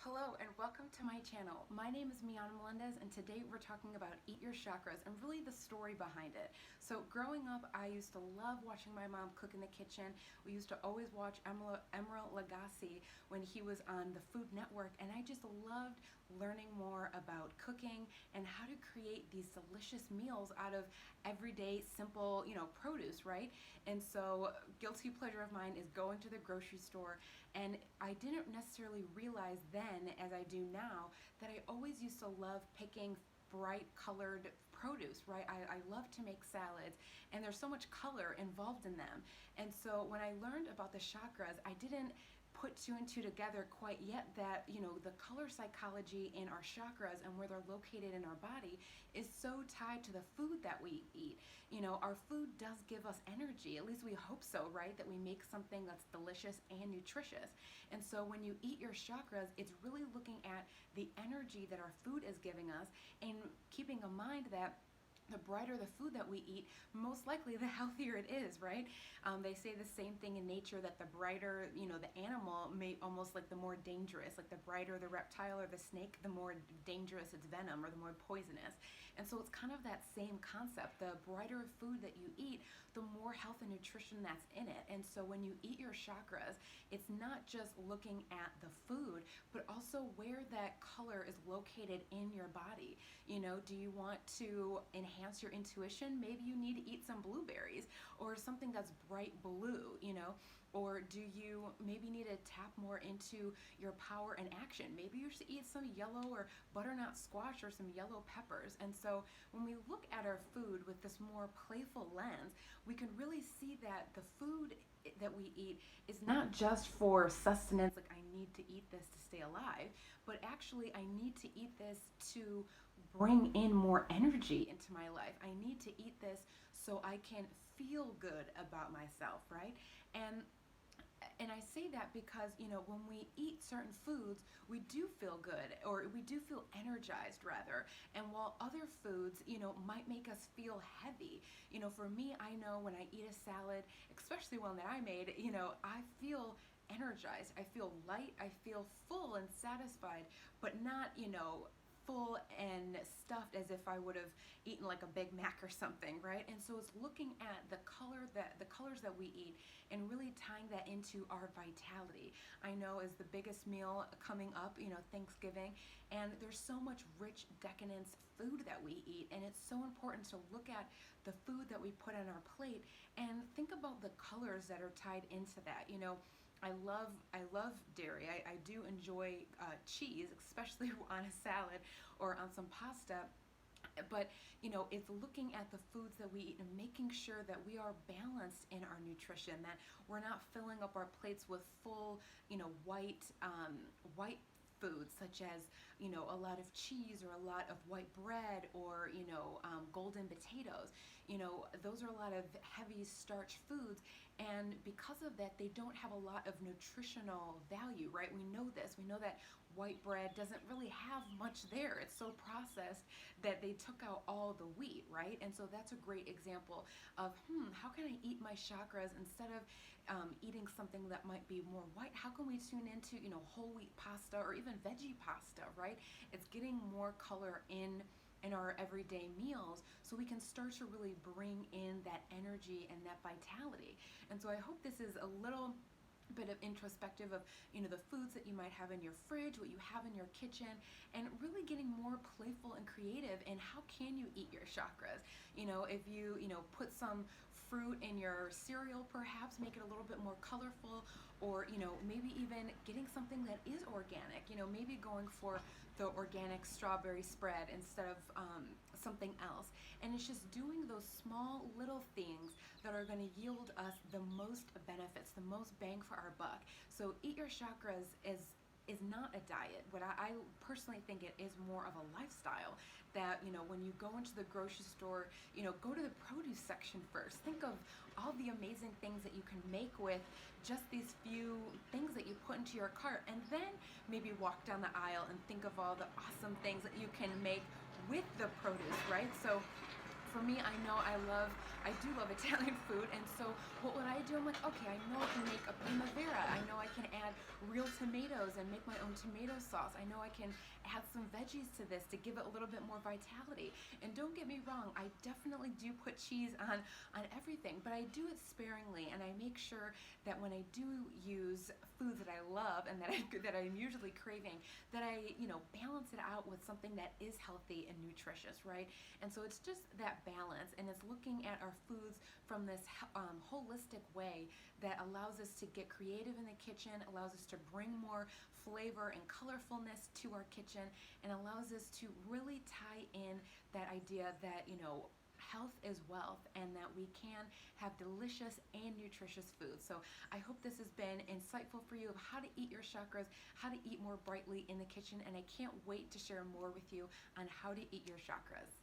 Hello and welcome to my channel. My name is Miana Melendez and today we're talking about Eat Your Chakras and really the story behind it. So growing up, I used to love watching my mom cook in the kitchen. We used to always watch Emeril Lagasse when he was on the Food Network, and I just loved learning more about cooking and how to create these delicious meals out of everyday simple, produce, right? And so guilty pleasure of mine is going to the grocery store, and I didn't necessarily realize then, as I do now, that I always used to love picking bright colored produce, right? I love to make salads, and there's so much color involved in them. And so when I learned about the chakras, I didn't put two and two together quite yet that the color psychology in our chakras and where they're located in our body is so tied to the food that we eat. Our food does give us energy, at least we hope so, right? That we make something that's delicious and nutritious. And so when you eat your chakras, it's really looking at the energy that our food is giving us and keeping in mind that the brighter the food that we eat, most likely the healthier it is, right? They say the same thing in nature, that the brighter, the animal, may almost like the more dangerous, like the brighter the reptile or the snake, the more dangerous its venom or the more poisonous. And so it's kind of that same concept. The brighter food that you eat, the more health and nutrition that's in it. And so when you eat your chakras, it's not just looking at the food, but also where that color is located in your body. Do you want to enhance your intuition? Maybe you need to eat some blueberries or something that's bright blue, or do you maybe need to tap more into your power and action? Maybe you should eat some yellow or butternut squash or some yellow peppers. And so when we look at our food with this more playful lens, we can really see that the food that we eat is not just for sustenance, like I need to eat this to stay alive, but actually I need to eat this to bring in more energy into my life. I need to eat this so I can feel good about myself, right? And I say that because, when we eat certain foods, we do feel good, or we do feel energized rather. And while other foods, might make us feel heavy, for me, I know when I eat a salad, especially one that I made, I feel energized. I feel light. I feel full and satisfied, but not, full and stuffed as if I would have eaten like a Big Mac or something, right? And so it's looking at the colors that we eat and really tying that into our vitality. I know is the biggest meal coming up, Thanksgiving, and there's so much rich, decadence food that we eat, and it's so important to look at the food that we put on our plate and think about the colors that are tied into that. I love dairy. I do enjoy cheese, especially on a salad or on some pasta. But it's looking at the foods that we eat and making sure that we are balanced in our nutrition, that we're not filling up our plates with full, white foods such as a lot of cheese or a lot of white bread or golden potatoes. Those are a lot of heavy starch foods, and because of that they don't have a lot of nutritional value, right? We know this. We know that white bread doesn't really have much there. It's so processed that they took out all the wheat, right? And so that's a great example of how can I eat my chakras instead of eating something that might be more white? How can we tune into whole wheat pasta or even veggie pasta, right? It's getting more color in our everyday meals so we can start to really bring in that energy and that vitality. And so I hope this is a little bit of introspective of the foods that you might have in your fridge, what you have in your kitchen, and really getting more playful and creative in how can you eat your chakras. If you put some fruit in your cereal, perhaps make it a little bit more colorful, or maybe even getting something that is organic, maybe going for the organic strawberry spread instead of something else. And it's just doing those small little things that are going to yield us the most benefits, the most bang for our buck. So Eat Your Chakras is not a diet. What I personally think it is more of a lifestyle, that when you go into the grocery store, go to the produce section first. Think of all the amazing things that you can make with just these few things that you put into your cart, and then maybe walk down the aisle and think of all the awesome things that you can make with the produce, right? So for me, I know I do love Italian food, and so what would I do? I'm like, okay, I know I can make a primavera. I know I can add real tomatoes and make my own tomato sauce. I know I can add some veggies to this to give it a little bit more vitality. And don't get me wrong, I definitely do put cheese on everything, but I do it sparingly, and I make sure that when I do use foods that I love and that I'm usually craving, that I, balance it out with something that is healthy and nutritious, right? And so it's just that balance, and it's looking at our foods from this holistic way that allows us to get creative in the kitchen, allows us to bring more flavor and colorfulness to our kitchen, and allows us to really tie in that idea that, health is wealth, and that we can have delicious and nutritious food. So I hope this has been insightful for you of how to eat your chakras, how to eat more brightly in the kitchen, and I can't wait to share more with you on how to eat your chakras.